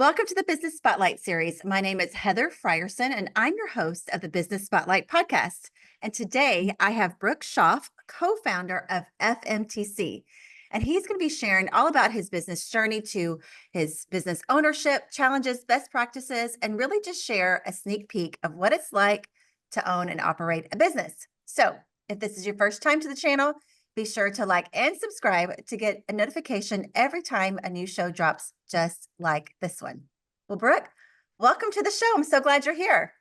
Welcome to the Business Spotlight series. My name is Heather Frierson, and I'm your host of the Business Spotlight podcast. And today I have Brook Schaaf, co-founder of FMTC. And he's going to be sharing all about his business journey to his business ownership, challenges, best practices, and really just share a sneak peek of what it's like to own and operate a business. So if this is your first time to the channel, be sure to like and subscribe to get a notification every time a new show drops, just like this one. Well, Brooke, welcome to the show. I'm so glad you're here.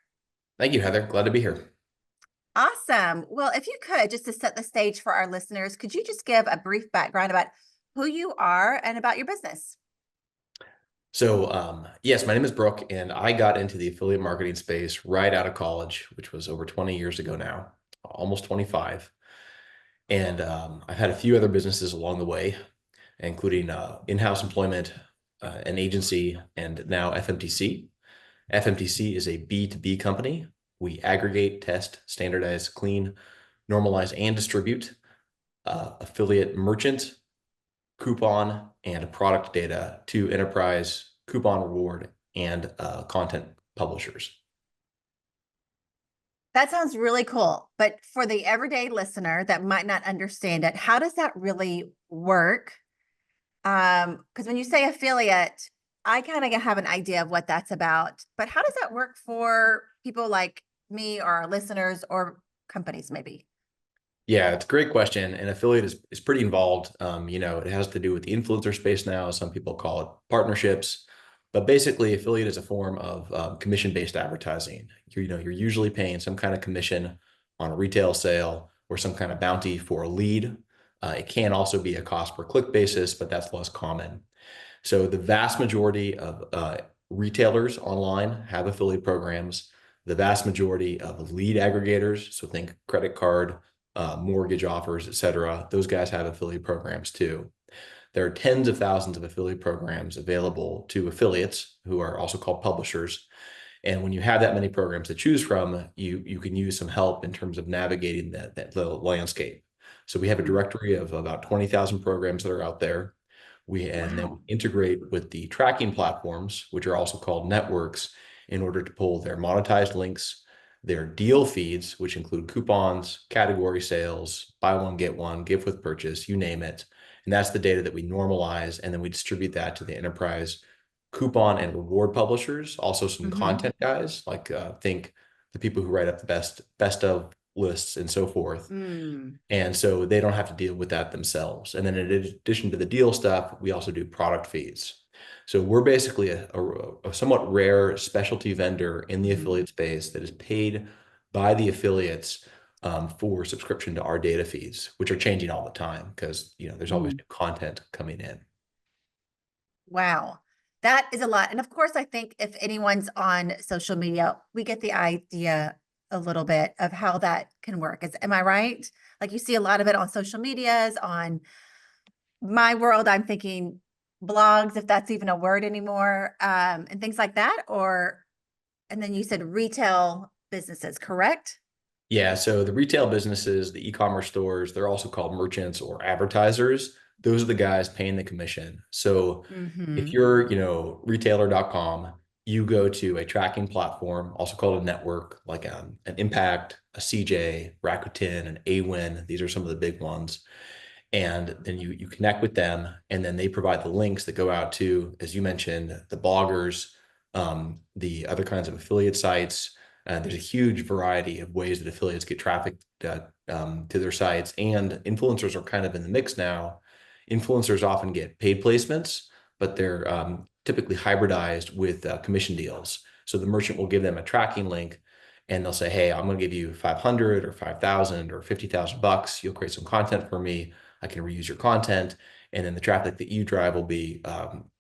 Thank you, Heather. Glad to be here. Awesome. Well, if you could, just to set the stage for our listeners, could you just give a brief background about who you are and about your business? Yes, my name is Brook, and I got into the affiliate marketing space right out of college, which was over 20 years ago now, almost 25. And I've had a few other businesses along the way, including in-house employment, an agency, and now FMTC. FMTC is a B2B company. We aggregate, test, standardize, clean, normalize, and distribute affiliate merchant, coupon, and product data to enterprise, coupon reward, and content publishers. That sounds really cool. But for the everyday listener that might not understand it, how does that really work? Because when you say affiliate, I kind of have an idea of what that's about. But how does that work for people like me or our listeners or companies, maybe? Yeah, it's a great question. And affiliate is pretty involved. It has to do with the influencer space now. Some people call it partnerships. But basically, affiliate is a form of commission-based advertising. You're usually paying some kind of commission on a retail sale or some kind of bounty for a lead. It can also be a cost per click basis, but that's less common. So the vast majority of retailers online have affiliate programs. The vast majority of lead aggregators, so think credit card, mortgage offers, et cetera, those guys have affiliate programs too. There are tens of thousands of affiliate programs available to affiliates who are also called publishers. And when you have that many programs to choose from, you can use some help in terms of navigating the landscape. So we have a directory of about 20,000 programs that are out there. And then we integrate with the tracking platforms, which are also called networks, in order to pull their monetized links, their deal feeds, which include coupons, category sales, buy one, get one, gift with purchase, you name it. And that's the data that we normalize, and then we distribute that to the enterprise coupon and reward publishers, also some content guys, like think the people who write up the best of lists and so forth. And so they don't have to deal with that themselves. And then in addition to the deal stuff, we also do product feeds. So we're basically a somewhat rare specialty vendor in the affiliate space that is paid by the affiliates for subscription to our data feeds, which are changing all the time because there's always new content coming in. Wow. That is a lot. And of course, I think if anyone's on social media, we get the idea a little bit of how that can work. Am I right? Like you see a lot of it on social medias, on my world, I'm thinking blogs, if that's even a word anymore, and things like that. And then you said retail businesses, correct? Yeah, so the retail businesses, the e-commerce stores, they're also called merchants or advertisers. Those are the guys paying the commission. So if you're, retailer.com, you go to a tracking platform, also called a network, like an Impact, a CJ, Rakuten, an Awin. These are some of the big ones. And then you connect with them, and then they provide the links that go out to, as you mentioned, the bloggers, the other kinds of affiliate sites. There's a huge variety of ways that affiliates get traffic to their sites, and influencers are kind of in the mix now. Influencers often get paid placements, but they're typically hybridized with commission deals. So the merchant will give them a tracking link, and they'll say, "Hey, I'm going to give you 500 or 5,000 or 50,000 bucks. You'll create some content for me. I can reuse your content, and then the traffic that you drive will be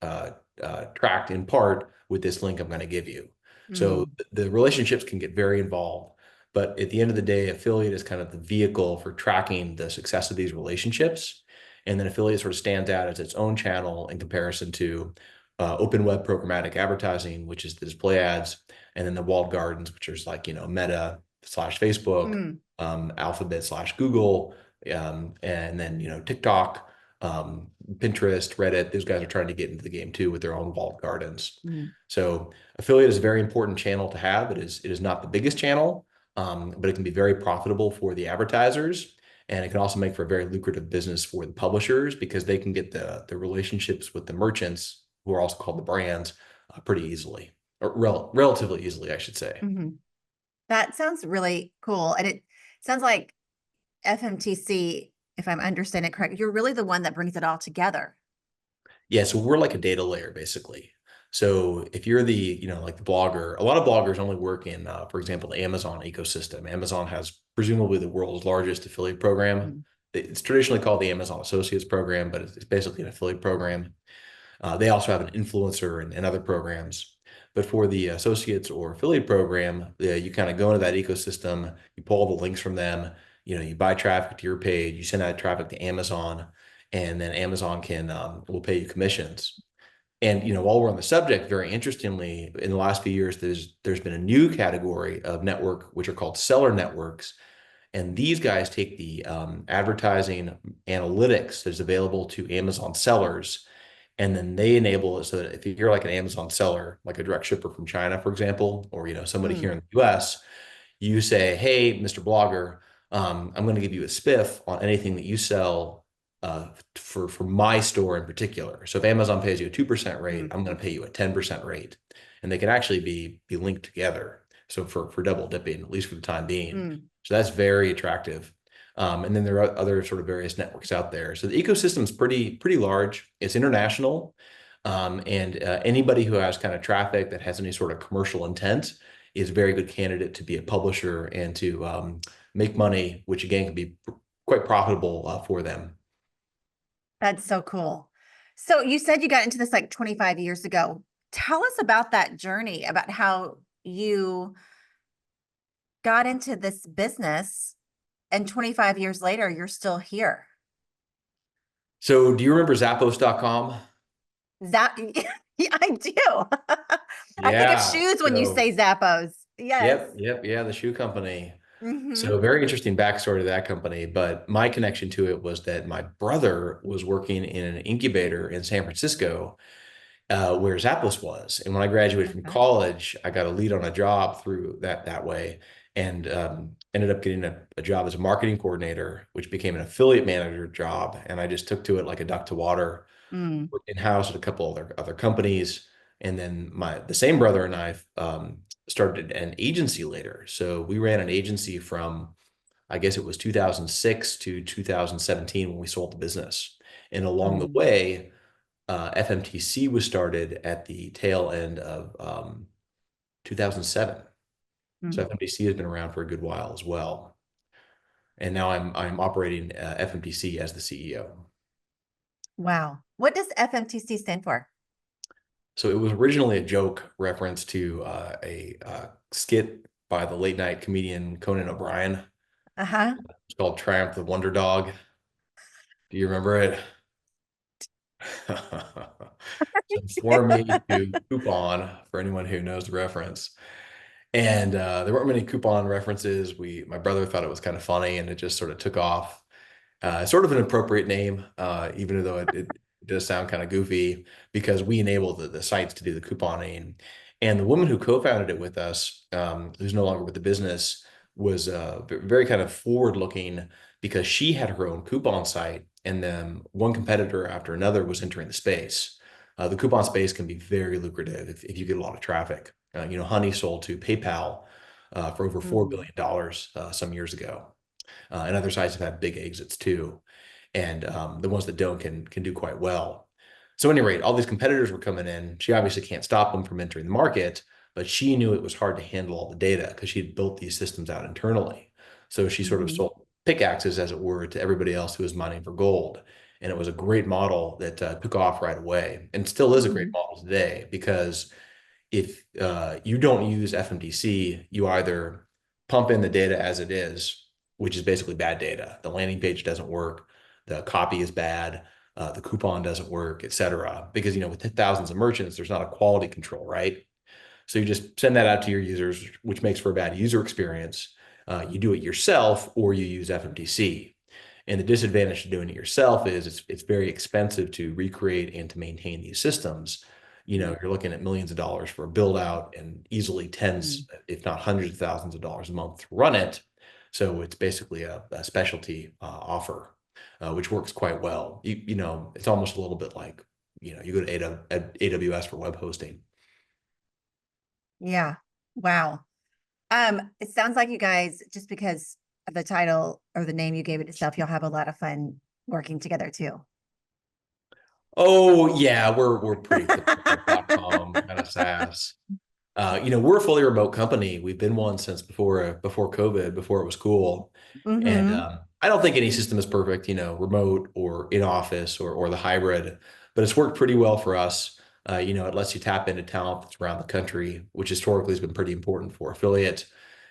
tracked in part with this link I'm going to give you." So the relationships can get very involved, but at the end of the day, affiliate is kind of the vehicle for tracking the success of these relationships. And then affiliate sort of stands out as its own channel in comparison to open web programmatic advertising, which is the display ads, and then the walled gardens, which is like, Meta / Facebook, Alphabet / Google, and then, TikTok, Pinterest, Reddit, those guys are trying to get into the game too with their own walled gardens. Mm. So affiliate is a very important channel to have. It is not the biggest channel, but it can be very profitable for the advertisers. And it can also make for a very lucrative business for the publishers because they can get the relationships with the merchants, who are also called the brands, pretty easily, or relatively easily, I should say. Mhm. That sounds really cool. And it sounds like FMTC, if I'm understanding it correct, you're really the one that brings it all together. Yeah, so we're like a data layer basically. So if you're like the blogger, a lot of bloggers only work in, for example, the Amazon ecosystem. Amazon has presumably the world's largest affiliate program. Mm. It's traditionally called the Amazon Associates program, but it's basically an affiliate program. They also have an influencer and other programs. But for the associates or affiliate program, you kind of go into that ecosystem, you pull all the links from them, you buy traffic to your page, you send that traffic to Amazon, and then Amazon will pay you commissions. And while we're on the subject, very interestingly, in the last few years, there's been a new category of network, which are called seller networks. And these guys take the advertising analytics that's available to Amazon sellers, and then they enable it so that if you're like an Amazon seller, like a direct shipper from China, for example, or somebody here Mm. in the US, you say, "Hey, Mr. Blogger, I'm going to give you a spiff on anything that you sell for my store in particular." So if Amazon pays you a 2% rate, Mm. I'm going to pay you a 10% rate, and they can actually be linked together. So for double dipping, at least for the time being. Mm. So that's very attractive. And then there are other sort of various networks out there. So the ecosystem is pretty large. It's international. And anybody who has kind of traffic that has any sort of commercial intent is a very good candidate to be a publisher and to make money, which again can be quite profitable for them. That's so cool. So you said you got into this like 25 years ago. Tell us about that journey, about how you got into this business and 25 years later, you're still here. So do you remember Zappos.com? Zap, yeah, I do. I think of Yeah. shoes when you So say Zappos. Yes. yep, yeah, the shoe company. Hmm. So very interesting backstory to that company, but my connection to it was that my brother was working in an incubator in San Francisco, where Zappos was. And when I graduated from Okay. college, I got a lead on a job through that way, and ended up getting a job as a marketing coordinator, which became an affiliate manager job. And I just took to it like a duck to water, Mm. worked in-house at a couple other companies. And then the same brother and I started an agency later. So we ran an agency from, I guess it was 2006 to 2017 when we sold the business. And along the Mm. way, FMTC was started at the tail end of 2007. So Mm. FMTC has been around for a good while as well. And now I'm operating FMTC as the CEO. Wow. What does FMTC stand for? So it was originally a joke reference to a skit by the late night comedian Conan O'Brien. Uh-huh. It's called Triumph the Wonder Dog. Do you remember it? So for me to coupon for anyone who knows the reference. And there weren't many coupon references. My brother thought it was kind of funny, and it just sort of took off. Sort of an appropriate name, even though it does sound kind of goofy, because we enable the sites to do the couponing. And the woman who co-founded it with us, who's no longer with the business, was very kind of forward-looking because she had her own coupon site, and then one competitor after another was entering the space. The coupon space can be very lucrative if you get a lot of traffic. Honey sold to PayPal for over Mm. $4 billion some years ago. And other sites have had big exits too. And the ones that don't can do quite well. So at any rate, all these competitors were coming in. She obviously can't stop them from entering the market, but she knew it was hard to handle all the data because she had built these systems out internally. So she sort of Mhm. sold pickaxes, as it were, to everybody else who was mining for gold. And it was a great model that took off right away, and still is a great Mhm. model today, because if you don't use FMDC, you either pump in the data as it is, which is basically bad data. The landing page doesn't work, the copy is bad, the coupon doesn't work, et cetera. Because with thousands of merchants, there's not a quality control, right? So you just send that out to your users, which makes for a bad user experience. You do it yourself, or you use FMDC. And the disadvantage to doing it yourself is it's very expensive to recreate and to maintain these systems. You're looking at millions of dollars for a build out and easily tens, Mm. if not hundreds of thousands of dollars a month to run it. So it's basically a specialty offer, which works quite well. It's almost a little bit like, you go to AWS for web hosting. Yeah. Wow. It sounds like you guys, just because of the title or the name you gave it itself, you'll have a lot of fun working together too. Oh yeah, we're pretty typical .com kind of SaaS. We're a fully remote company. We've been one since before COVID, before it was cool. And Mm-hmm. I don't think any system is perfect, remote or in office or the hybrid, but it's worked pretty well for us. It lets you tap into talent that's around the country, which historically has been pretty important for affiliate.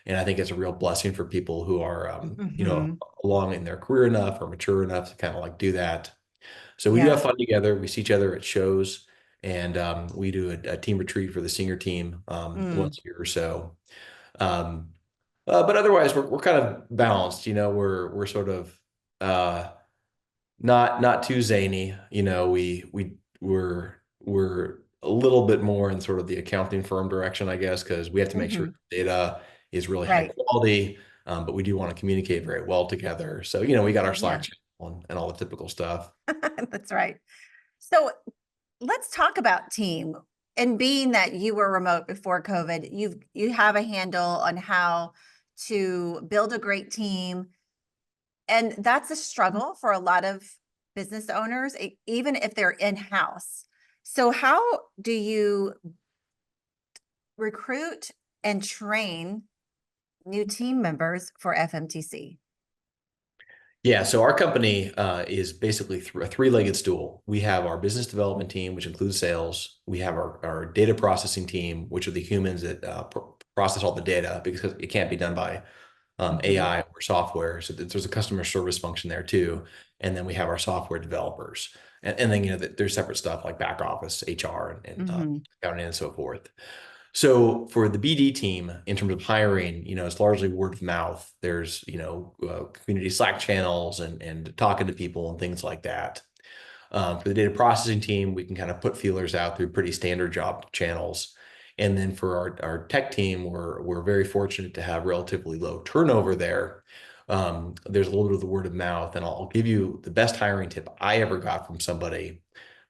And I think it's a real blessing for people who are, Mm-hmm. along in their career enough or mature enough to kind of like do that. So we do have Yeah. fun together. We see each other at shows, and we do a team retreat for the senior team Mm. once a year or so. Um, but otherwise, we're kind of balanced. We're sort of uh, not too zany. We're a little bit more in sort of the accounting firm direction, I guess, because we have to make sure Mm-hmm. data is really high Right. quality. But we do want to communicate very well together. So we got our Slack Yeah. channel and all the typical stuff. That's right. So let's talk about team. And being that you were remote before COVID, you have a handle on how to build a great team. And that's a struggle for a lot of business owners, even if they're in-house. So how do you recruit and train new team members for FMTC? Yeah, so our company is basically a three-legged stool. We have our business development team, which includes sales. We have our data processing team, which are the humans that process all the data because it can't be done by Mm-hmm. AI or software. So there's a customer service function there too. And then we have our software developers. And then, there's separate stuff like back office, HR, and Mm-hmm. accounting and so forth. So for the BD team, in terms of hiring, it's largely word of mouth. There's, community Slack channels and talking to people and things like that. For the data processing team, we can kind of put feelers out through pretty standard job channels. And then for our tech team, we're very fortunate to have relatively low turnover there. There's a little bit of the word of mouth, and I'll give you the best hiring tip I ever got from somebody,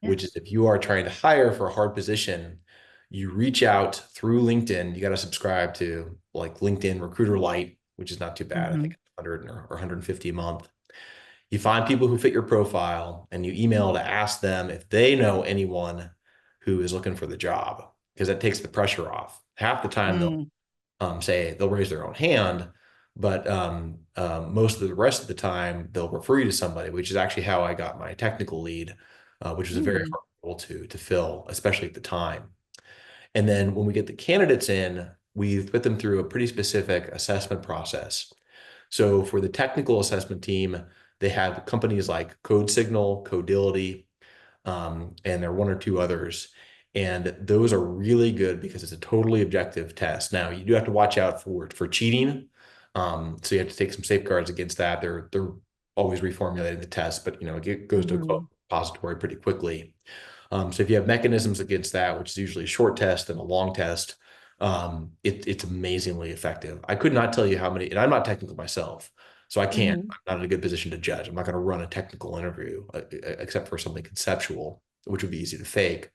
Yeah. which is if you are trying to hire for a hard position, you reach out through LinkedIn. You got to subscribe to like LinkedIn Recruiter Lite, which is not too bad. I Mm-hmm. think it's 100 or 150 a month. You find people who fit your profile and you email to ask them if they know anyone who is looking for the job, because that takes the pressure off. Half the time they'll Mm. say they'll raise their own hand, but most of the rest of the time they'll refer you to somebody, which is actually how I got my technical lead, which was a very Mm. hard role to fill, especially at the time. And then when we get the candidates in, we put them through a pretty specific assessment process. So for the technical assessment team, they have companies like Code Signal, Codility, and there are one or two others. And those are really good because it's a totally objective test. Now you do have to watch out for cheating. So you have to take some safeguards against that. They're always reformulating the test, but it goes to a Mm-hmm. repository pretty quickly. So if you have mechanisms against that, which is usually a short test and a long test, it's amazingly effective. I could not tell you how many, and I'm not technical myself, so I can't. Mm-hmm. I'm not in a good position to judge. I'm not going to run a technical interview except for something conceptual, which would be easy to fake.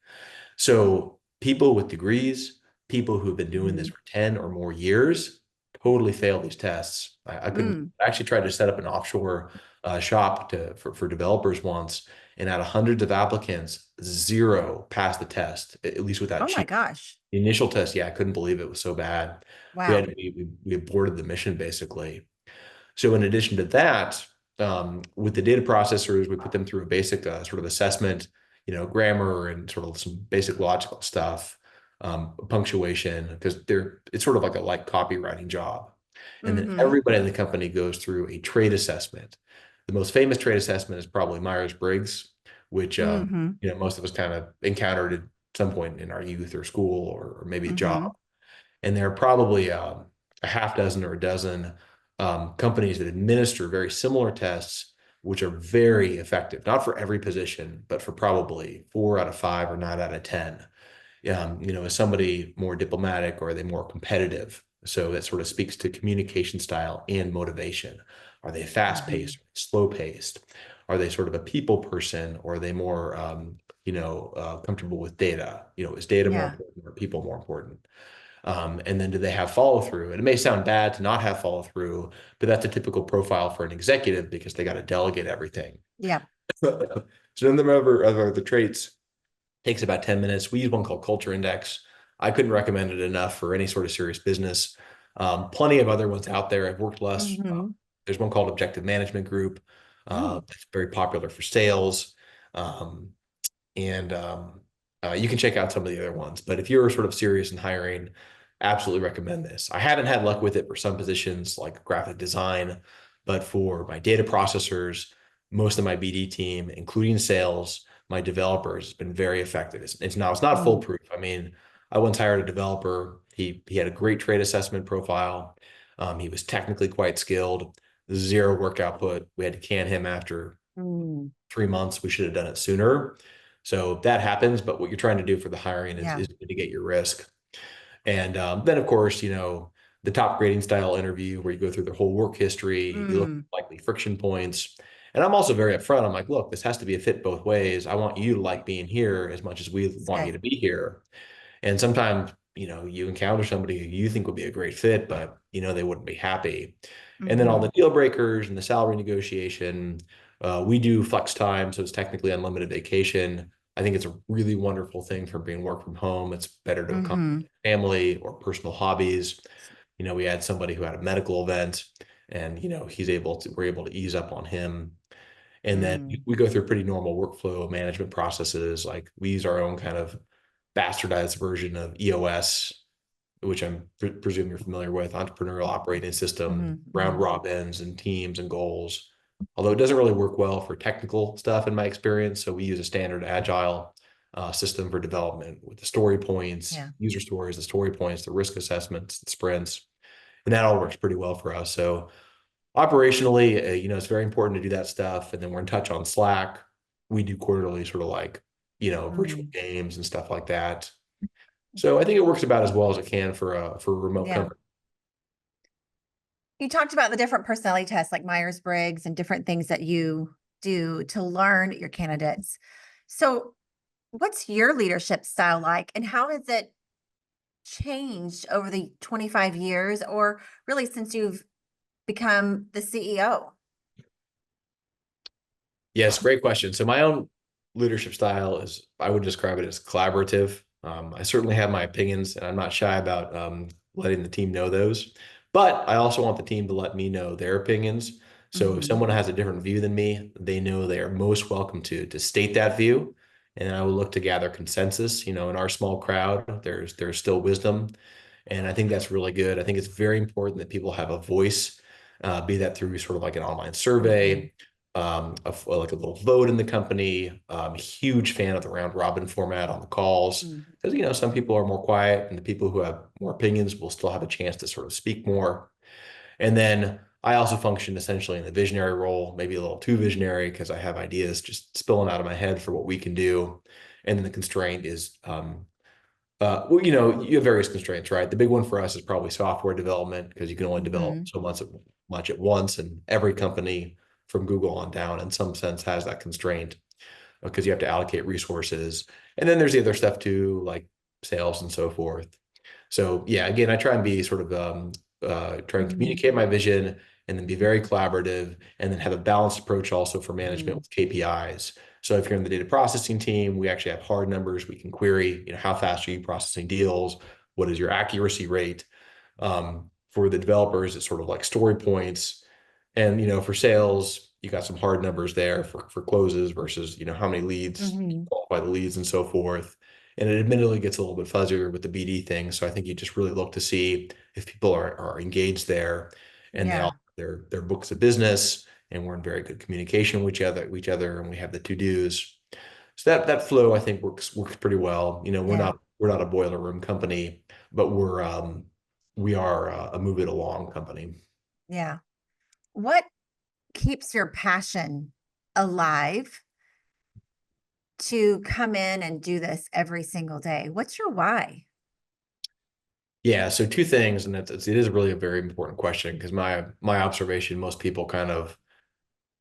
So people with degrees, people who have been doing this Mm-hmm. for 10 or more years, totally fail these tests. I couldn't Mm. I actually tried to set up an offshore shop for developers once, and out of hundreds of applicants, zero passed the test, at least without Oh my cheating. gosh. The initial test, yeah, I couldn't believe it was so bad. Wow. We aborted the mission basically. So in addition to that, with the data processors, we put them through a basic sort of assessment, grammar and sort of some basic logical stuff, punctuation, because it's sort of like a light copywriting job. And then Mm-hmm. everybody in the company goes through a trade assessment. The most famous trade assessment is probably Myers-Briggs, which Mm-hmm. most of us kind of encountered at some point in our youth or school or maybe a job. Mm-hmm. And there are probably a half dozen or a dozen companies that administer very similar tests, which are very effective, not for every position, but for probably 4 out of 5 or 9 out of 10. Is somebody more diplomatic or are they more competitive? So that sort of speaks to communication style and motivation. Are they fast Mhm. paced, slow paced? Are they sort of a people person or are they more, comfortable with data? Is data more Yeah. important or people more important? And then do they have follow through? And it may sound bad to not have follow through, but that's a typical profile for an executive because they got to delegate everything. Yeah. So none of the traits takes about 10 minutes. We use one called Culture Index. I couldn't recommend it enough for any sort of serious business. Plenty of other ones out there. I've worked less. Hmm. There's one called Objective Management Group. Mm. That's very popular for sales. Um, and you can check out some of the other ones. But if you're sort of serious in hiring, absolutely recommend this. I haven't had luck with it for some positions like graphic design, but for my data processors, most of my BD team, including sales, my developers, has been very effective. It's not Mm. foolproof. I mean, I once hired a developer. He had a great trade assessment profile. He was technically quite skilled. Zero work output. We had to can him after Mm. 3 months. We should have done it sooner. So that happens, but what you're trying to do for the hiring Yeah. is mitigate your risk. And then, of course, the top grading style interview where you go through their whole work history, you look Mm. at likely friction points. And I'm also very upfront. I'm like, look, this has to be a fit both ways. I want you to like being here as much as we It's want you good. to be here. And sometimes, you encounter somebody who you think would be a great fit, but they wouldn't be happy. And then all Hmm. the deal breakers and the salary negotiation, we do flex time, so it's technically unlimited vacation. I think it's a really wonderful thing for being work from home. It's better to Hmm. accommodate family or personal hobbies. We had somebody who had a medical event, and we're able to ease up on him. And then Mm. we go through pretty normal workflow management processes. Like we use our own kind of bastardized version of EOS, which I'm presume you're familiar with, entrepreneurial operating system, Hmm. round Hmm. robins and teams and goals. Although it doesn't really work well for technical stuff in my experience. So we use a standard agile system for development with the story points, Yeah. user stories, the story points, the risk assessments, the sprints, and that all works pretty well for us. So operationally, it's very important to do that stuff. And then we're in touch on Slack. We do quarterly sort of like, virtual Mm. games and stuff like that. So I think it works about as well as it can for a remote Yeah. company. You talked about the different personality tests like Myers-Briggs and different things that you do to learn your candidates. So, what's your leadership style like, and how has it changed over the 25 years, or really since you've become the CEO? Yes, great question. So my own leadership style is, I would describe it as collaborative. I certainly have my opinions, and I'm not shy about letting the team know those. But I also want the team to let me know their opinions. So if Hmm. someone has a different view than me, they know they are most welcome to state that view, and I will look to gather consensus. In our small crowd, there's still wisdom, and I think that's really good. I think it's very important that people have a voice, be that through sort of like an online Hmm. survey, like a little vote in the company. A huge fan of the round robin format on the calls Hmm. because, some people are more quiet and the people who have more opinions will still have a chance to sort of speak more. And then I also function essentially in the visionary role, maybe a little too visionary because I have ideas just spilling out of my head for what we can do. And then the constraint is well, you have various constraints, right? The big one for us is probably software development because you can only develop Hmm. so much at once, and every company from Google on down, in some sense, has that constraint because you have to allocate resources. And then there's the other stuff too, like sales and so forth. So yeah, again, I try and be sort of try and Hmm. communicate my vision and then be very collaborative and then have a balanced approach also for management Hmm. with KPIs. So if you're in the data processing team, we actually have hard numbers. We can query, how fast are you processing deals? What is your accuracy rate? For the developers, it's sort of like story points. And, for sales, you got some hard numbers there for closes versus, how many leads, Hmm. qualify the leads and so forth. And it admittedly gets a little bit fuzzier with the BD thing. So I think you just really look to see if people are engaged there and they all Yeah. their books of business and we're in very good communication with each other and we have the to-dos. So that flow I think works pretty well. Yeah. We're not a boiler room company, but we are a move it along company. Yeah. What keeps your passion alive to come in and do this every single day? What's your why? Yeah, so two things, and it is really a very important question because my observation, most people kind of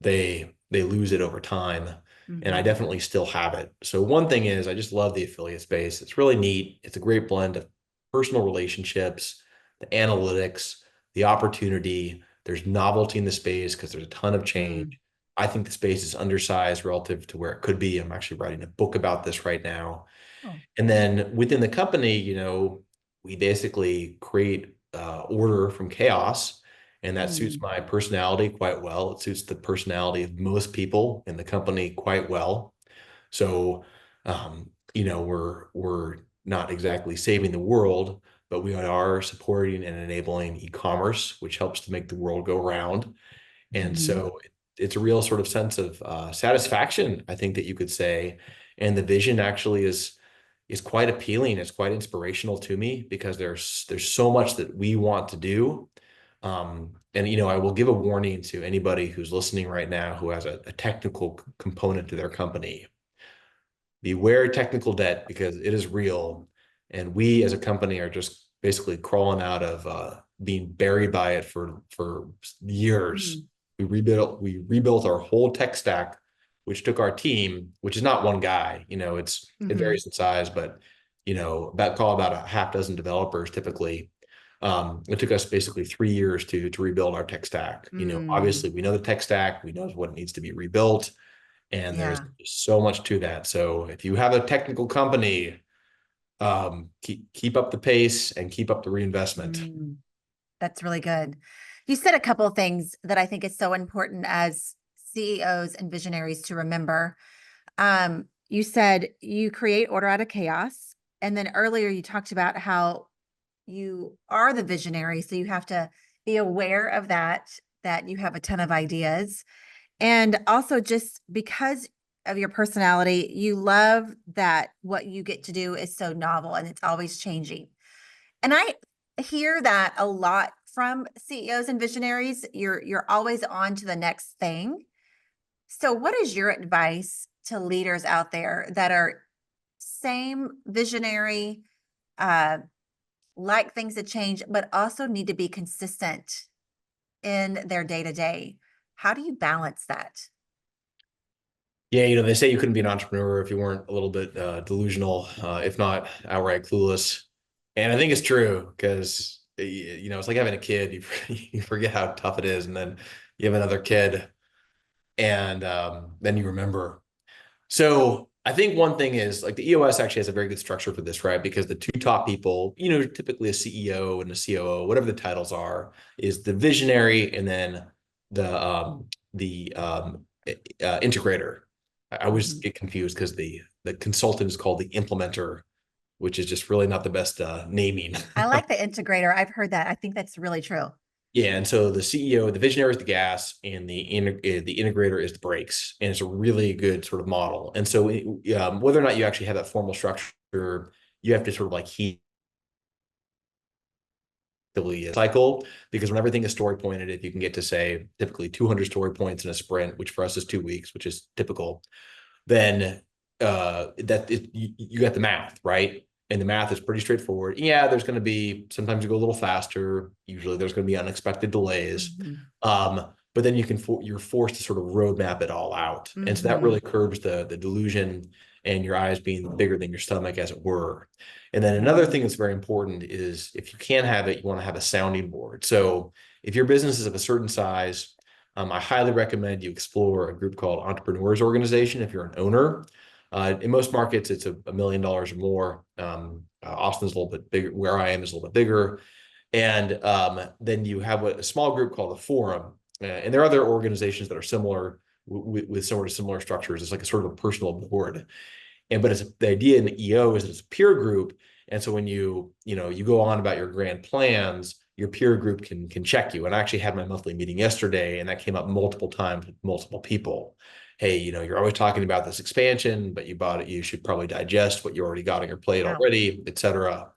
they lose it over time, and I Hmm. definitely still have it. So one thing is I just love the affiliate space. It's really neat. It's a great blend of personal relationships, the analytics, the opportunity. There's novelty in the space because there's a ton of change. Mm. I think the space is undersized relative to where it could be. I'm actually writing a book about this right now. Oh. And then within the company, we basically create order from chaos, and that suits Mm. my personality quite well. It suits the personality of most people in the company quite well. So, we're not exactly saving the world, but we are supporting and enabling e-commerce, which helps to make the world go round. And Hmm. so it's a real sort of sense of satisfaction, I think that you could say. And the vision actually is quite appealing. It's quite inspirational to me because there's so much that we want to do. And I will give a warning to anybody who's listening right now who has a technical component to their company. Beware technical debt because it is real, and we as a company are just basically crawling out of being buried by it for years. Mm. We rebuilt our whole tech stack, which took our team, which is not one guy. It Hmm. varies in size, but about a half dozen developers typically. It took us basically 3 years to rebuild our tech stack. Mm. Obviously we know the tech stack, we know what needs to be rebuilt, and there's Yeah. so much to that. So if you have a technical company, keep up the pace and keep up the reinvestment. Mm. That's really good. You said a couple of things that I think is so important as CEOs and visionaries to remember. You said you create order out of chaos. And then earlier you talked about how you are the visionary. So you have to be aware of that you have a ton of ideas. And also just because of your personality, you love that what you get to do is so novel and it's always changing. And I hear that a lot from CEOs and visionaries. You're always on to the next thing. So what is your advice to leaders out there that are same visionary, uh, like things to change, but also need to be consistent in their day to day? How do you balance that? Yeah, they say you couldn't be an entrepreneur if you weren't a little bit delusional, if not outright clueless. And I think it's true because, it's like having a kid. You forget how tough it is, and then you have another kid, and then you remember. So I think one thing is like the EOS actually has a very good structure for this, right? Because the two top people, typically a CEO and a COO, whatever the titles are, is the visionary and then the integrator. I always Mhm. get confused because the consultant is called the implementer, which is just really not the best naming. I like the integrator. I've heard that. I think that's really true. Yeah, and so the CEO, the visionary is the gas, and the integrator is the brakes, and it's a really good sort of model. And so, whether or not you actually have that formal structure, you have to sort of like heat the cycle, because when everything is story pointed, if you can get to say typically 200 story points in a sprint, which for us is 2 weeks, which is typical, then you got the math, right? And the math is pretty straightforward. Yeah, there's going to be sometimes you go a little faster. Usually there's going to be unexpected delays. Mhm. But then you're forced to sort of roadmap it all out. And so that really Mhm. curbs the delusion and your eyes being bigger than your stomach, as it were. And then another Mhm. thing that's very important is if you can have it, you want to have a sounding board. So if your business is of a certain size, I highly recommend you explore a group called Entrepreneurs Organization if you're an owner. In most markets, it's $1 million or more. Austin's a little bit bigger. Where I am is a little bit bigger. And then you have a small group called a forum. And there are other organizations that are similar with similar structures. It's like a sort of a personal board. But it's the idea in the EO is that it's a peer group. And so when you go on about your grand plans, your peer group can check you. And I actually had my monthly meeting yesterday, and that came up multiple times with multiple people. Hey, you're always talking about this expansion, but you bought it. You should probably digest what you already got on your plate Wow. already, et cetera.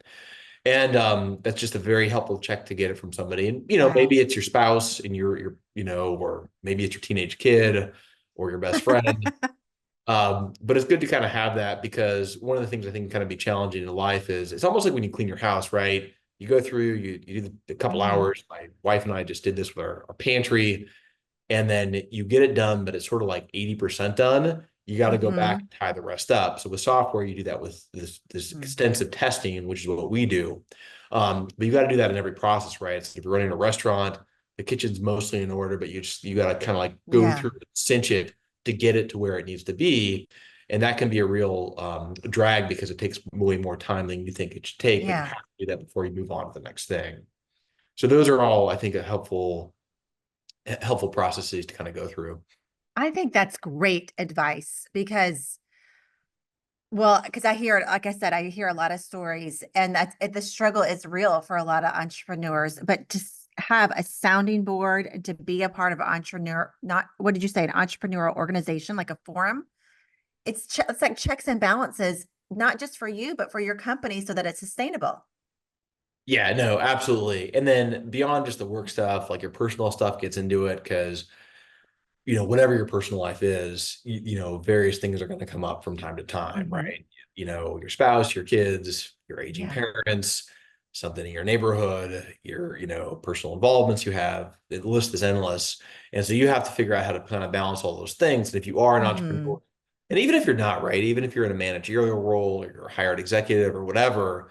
And that's just a very helpful check to get it from somebody. And, Right. maybe it's your spouse and or maybe it's your teenage kid or your best friend. But it's good to kind of have that, because one of the things I think can kind of be challenging in life is it's almost like when you clean your house, right? You go through, you do the couple Hmm. hours. My wife and I just did this with our pantry, and then you get it done, but it's sort of like 80% done. You got to go back Hmm. and tie the rest up. So with software, you do that with this Hmm. extensive testing, which is what we do. But you got to do that in every process, right? So if you're running a restaurant, the kitchen's mostly in order, but you got to kind of like go Yeah. through it, cinch it to get it to where it needs to be. And that can be a real drag, because it takes way more time than you think it should take, but you Yeah. have to do that before you move on to the next thing. So those are all, I think, a helpful processes to kind of go through. I think that's great advice because, well, because I hear, like I said, I hear a lot of stories, and the struggle is real for a lot of entrepreneurs. But to have a sounding board and to be a part of an entrepreneur, not what did you say, an entrepreneurial organization like a forum? It's like checks and balances, not just for you, but for your company, so that it's sustainable. Yeah, no, absolutely. And then beyond just the work stuff, like your personal stuff gets into it, because whatever your personal life is, various things are going to come up from time to time, Hmm. right? Your spouse, your kids, your aging Yeah. parents, something in your neighborhood, your, personal involvements you have. The list is endless. And so you have to figure out how to kind of balance all those things. And if you are an Hmm. entrepreneur, and even if you're not, right, even if you're in a managerial role or you're a hired executive or whatever,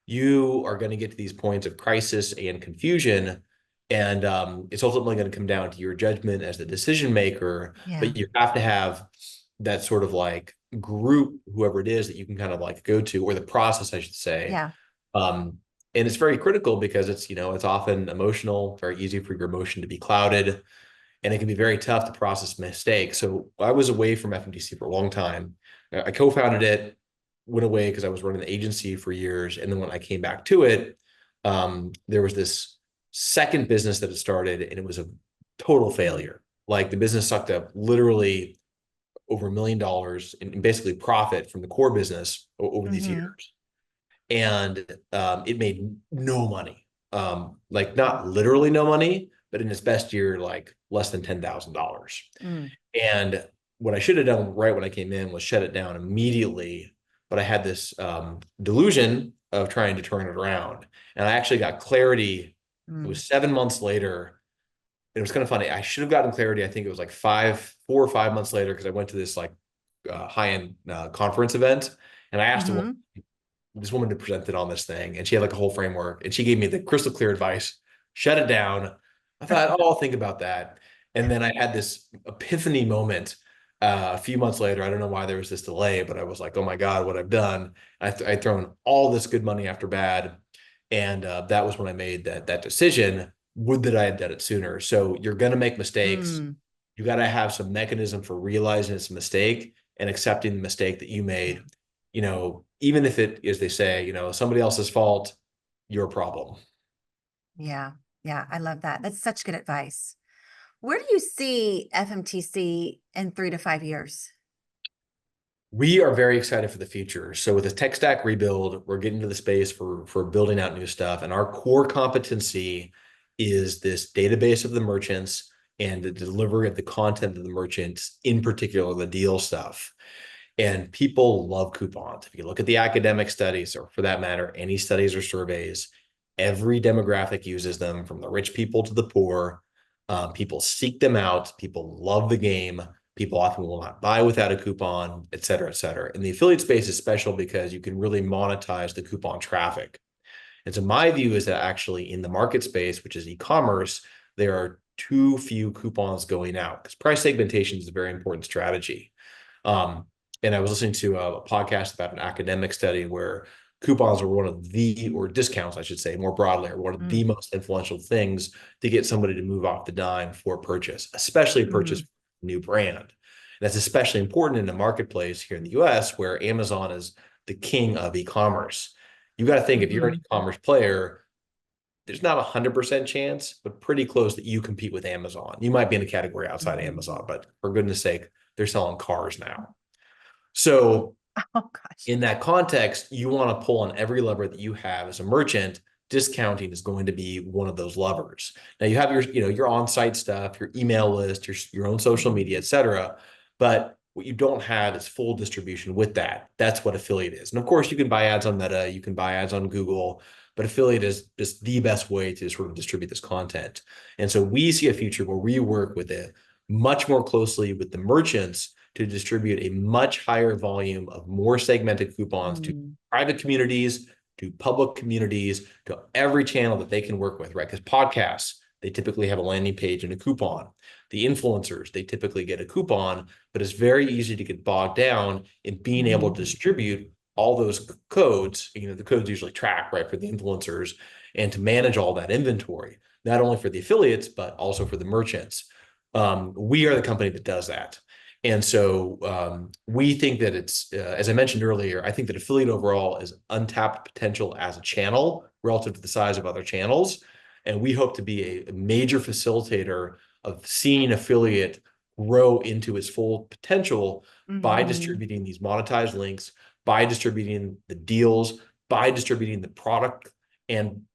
you are going to get to these points of crisis and confusion. And it's ultimately going to come down to your judgment as the decision maker. Yeah. But you have to have that sort of like group, whoever it is, that you can kind of like go to, or the process, I should say. Yeah. Um, and it's very critical, because it's often emotional, very easy for your emotion to be clouded, and it can be very tough to process mistakes. So I was away from FMTC for a long time. I co-founded it, went away because I was running the agency for years. And then when I came back to it, there was this second business that had started, and it was a total Mm. failure. Like the business sucked up literally over $1 million in basically profit from the core business over these Hmm. years. And it made no money. Like not literally no money, but in its best year, like less than $10,000. Mm. And what I should have done right when I came in was shut it down immediately. But I had this delusion of trying to turn it around. And I actually got clarity. It Mm. was 7 months later. It was kind of funny. I should have gotten clarity. I think it was like 4 or 5 months later, because I went to this like high-end conference event, and I asked Hmm. this woman had presented on this thing, and she had like a whole framework, and she gave me the crystal clear advice: shut it down. I thought, oh, I'll think about that. And then I had this epiphany moment a few months later. I don't know why there was this delay, but I was like, oh my God, what I've done. I'd thrown all this good money after bad. And that was when I made that decision. Would that I had done it sooner. So you're going to make mistakes. Mm. You got to have some mechanism for realizing it's a mistake and accepting the mistake that you Yeah. made. Even if it is, they say, somebody else's fault, your problem. Yeah. Yeah. I love that. That's such good advice. Where do you see FMTC in 3 to 5 years? We are very excited for the future. So with the tech stack rebuild, we're getting to the space for building out new stuff. And our core competency is this database of the merchants and the delivery of the content of the merchants, in particular, the deal stuff. And people love coupons. If you look at the academic studies, or for that matter, any studies or surveys, every demographic uses them, from the rich people to the poor. People seek them out. People love the game. People often will not buy without a coupon, et cetera, et cetera. And the affiliate space is special because you can really monetize the coupon traffic. And so my view is that actually in the market space, which is e-commerce, there are too few coupons going out, because price segmentation is a very important strategy. Um, and I was listening to a podcast about an academic study where coupons are one of the, or discounts, I should say, more broadly, are one of the Mm. most influential things to get somebody to move off the dime for purchase, especially purchase Hmm. a new brand. And that's especially important in the marketplace here in the US, where Amazon is the king of e-commerce. You got to think, if you're an Hmm. e-commerce player, there's not 100% chance, but pretty close, that you compete with Amazon. You might be in a category outside Hmm. Amazon, but for goodness sake, they're selling cars now. So Oh gosh. In that context, you want to pull on every lever that you have as a merchant. Discounting is going to be one of those levers. Now you have your on-site stuff, your email list, your own social media, et cetera. But what you don't have is full distribution with that. That's what affiliate is. And of course, you can buy ads on Meta, you can buy ads on Google, but affiliate is just the best way to sort of distribute this content. And so we see a future where we work with it much more closely with the merchants to distribute a much higher volume of more segmented coupons to Mm. private communities, to public communities, to every channel that they can work with, right? Because podcasts, they typically have a landing page and a coupon. The influencers, they typically get a coupon, but it's very easy to get bogged down in being able to Mm. distribute all those codes. The codes usually track, right, for the influencers, and to manage all that inventory, not only for the affiliates, but also for the merchants. We are the company that does that. And so we think that as I mentioned earlier, I think that affiliate overall is untapped potential as a channel relative to the size of other channels. And we hope to be a major facilitator of seeing affiliate grow into its full potential by Mhm. distributing these monetized links, by distributing the deals, by distributing the product, and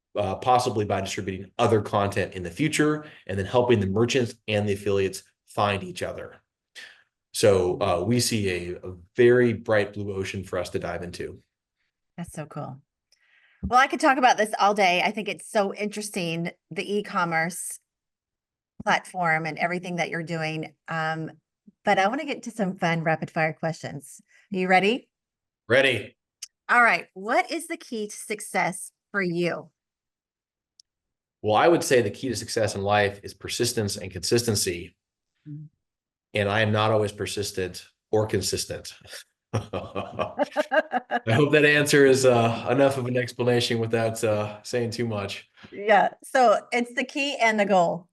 possibly by distributing other content in the future, and then helping the merchants and the affiliates find each other. So we see a very bright blue ocean for us to dive into. That's so cool. Well, I could talk about this all day. I think it's so interesting, the e-commerce platform and everything that you're doing. But I want to get to some fun rapid fire questions. Are you ready? Ready? All right. What is the key to success for you? Well, I would say the key to success in life is persistence and consistency. Mm. And I am not always persistent or consistent. I hope that answer is enough of an explanation without saying too much. Yeah. So it's the key and the goal.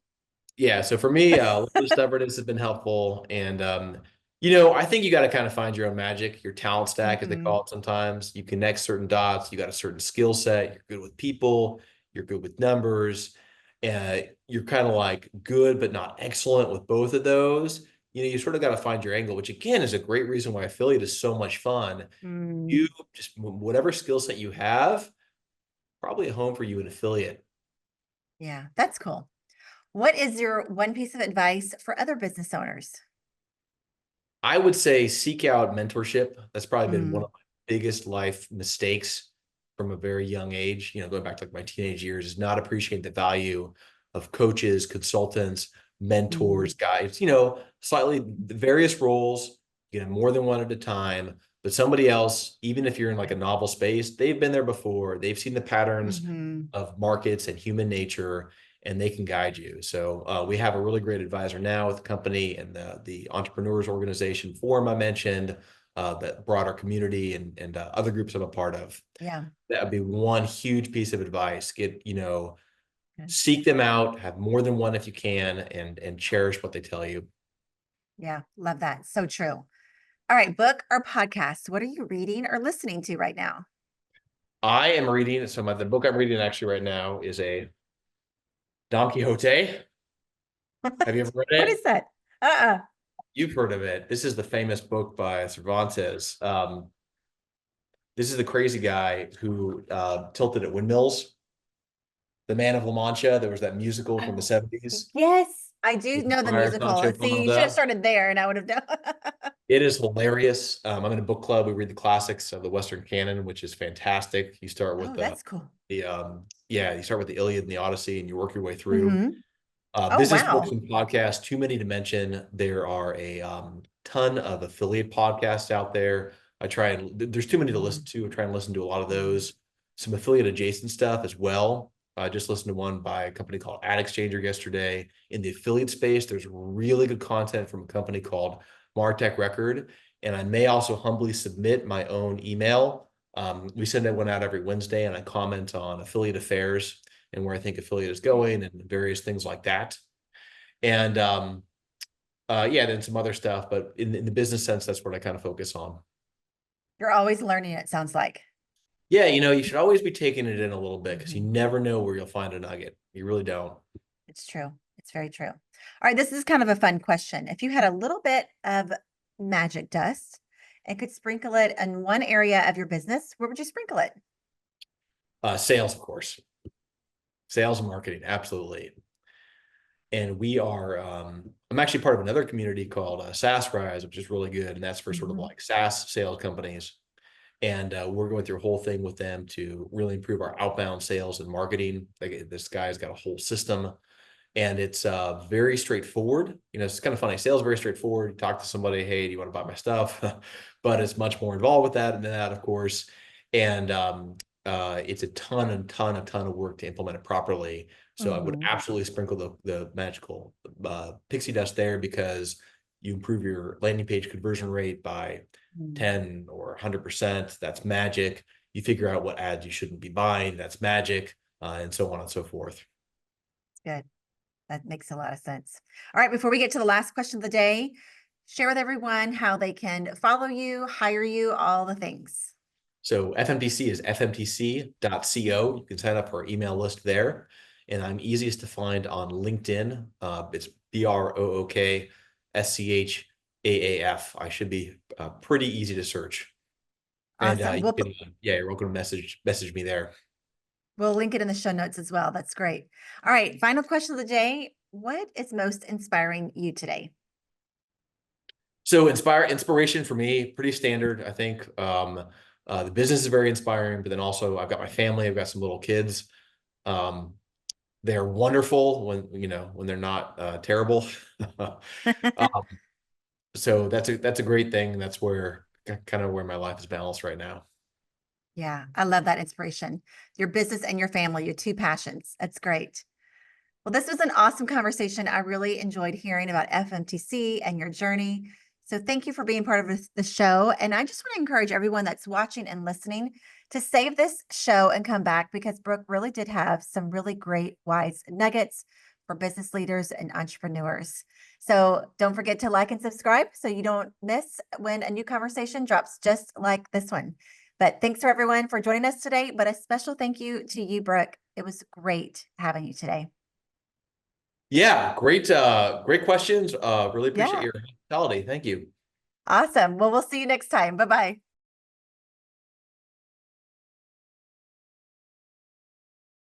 Yeah, so for me, a little bit of stubbornness has been helpful. And, I think you got to kind of find your own magic, your talent stack, as they Mhm. call it sometimes. You connect certain dots, you got a certain skill set, you're good with people, you're good with numbers, and you're kind of like good, but not excellent with both of those. You sort of got to find your angle, which again is a great reason why affiliate is so much fun. Mm. You just, whatever skill set you have, probably a home for you in affiliate. Yeah, that's cool. What is your one piece of advice for other business owners? I would say seek out mentorship. That's probably been one Mm. of my biggest life mistakes from a very young age, going back to like my teenage years, is not appreciating the value of coaches, consultants, Mm. mentors, guides, slightly the various roles, more than one at a time. But somebody else, even if you're in like a novel space, they've been there before. They've seen the patterns Mhm. of markets and human nature, and they can guide you. So we have a really great advisor now with the company, and the entrepreneurs organization forum I mentioned, that broader community, and other groups I'm a part of. Yeah. That would be one huge piece of advice. Good. Seek them out, have more than one if you can, and cherish what they tell you. Yeah. Love that. So true. All right. Book or podcast? What are you reading or listening to right now? I am reading, so the book I'm reading actually right now is a Don Quixote. Have you ever read What is it? that? Uh-uh. You've heard of it. This is the famous book by Cervantes. This is the crazy guy who tilted at windmills. The Man of La Mancha. There was that musical from the Oh, 70s yes. I do with know the Friar musical. Sancho See, you should have Panza. started there and I would have done. It is hilarious. I'm in a book club. We read the classics of the Western canon, which is fantastic. You start with Oh, that's cool. you start with the Iliad and the Odyssey, and you work your way through. Hmm. Oh, Business books wow. and podcasts, too many to mention. There are a ton of affiliate podcasts out there. There's too many to listen Mm. to. I try and listen to a lot of Mhm. those. Some affiliate adjacent stuff as well. I just listened to one by a company called Ad Exchanger yesterday. In the affiliate space, there's really good content from a company called Martech Record. And I may also humbly submit my own email. We send that one out every Wednesday, and I comment on affiliate affairs and where I think affiliate is going and various things like that. And yeah, then some other stuff, but in the business sense, that's what I kind of focus on. You're always learning, it sounds like. Yeah, you should always be taking it in a little bit because you Mhm. never know where you'll find a nugget. You really don't. It's true. It's very true. All right. This is kind of a fun question. If you had a little bit of magic dust and could sprinkle it in one area of your business, where would you sprinkle it? Sales, of course, sales and marketing, absolutely. And we are, I'm actually part of another community called SaaS Rise, which is really good. And that's for sort of Mhm. like SaaS sales companies. And we're going through a whole thing with them to really improve our outbound sales and marketing. Like this guy's got a whole system, and it's very straightforward. It's kind of funny. Sales is very straightforward. You talk to somebody, hey, do you want to buy my stuff? But it's much more involved with that and that, of course. And it's a ton of work to implement it properly. So I would Mhm. absolutely sprinkle the magical pixie dust there, because you improve your landing page conversion rate by Mm. 10 or 100%. That's magic. You figure out what ads you shouldn't be buying. That's magic, and so on and so forth. Good. That makes a lot of sense. All right, before we get to the last question of the day, share with everyone how they can follow you, hire you, all the things. So FMTC is fmtc.co. You can sign up for our email list there. And I'm easiest to find on LinkedIn. It's BROOKSCHAAF. I should be pretty easy to search. And Awesome. you can, yeah, you're welcome to message me there. We'll link it in the show notes as well. That's great. All right, final question of the day. What is most inspiring you today? So inspiration for me, pretty standard. I think the business is very inspiring, but then also I've got my family. I've got some little kids. Um, they're wonderful when they're not terrible. Um, so that's a great thing. That's where kind of where my life is balanced right now. Yeah, I love that inspiration. Your business and your family, your two passions. That's great. Well, this was an awesome conversation. I really enjoyed hearing about FMTC and your journey. So, thank you for being part of the show. And I just want to encourage everyone that's watching and listening to save this show and come back, because Brooke really did have some really great, wise nuggets for business leaders and entrepreneurs. So, don't forget to like and subscribe so you don't miss when a new conversation drops just like this one. But thanks for everyone for joining us today. But a special thank you to you, Brooke. It was great having you today. Yeah, great questions. Really appreciate Yeah. your hospitality. Thank you. Awesome. Well, we'll see you next time. Bye bye.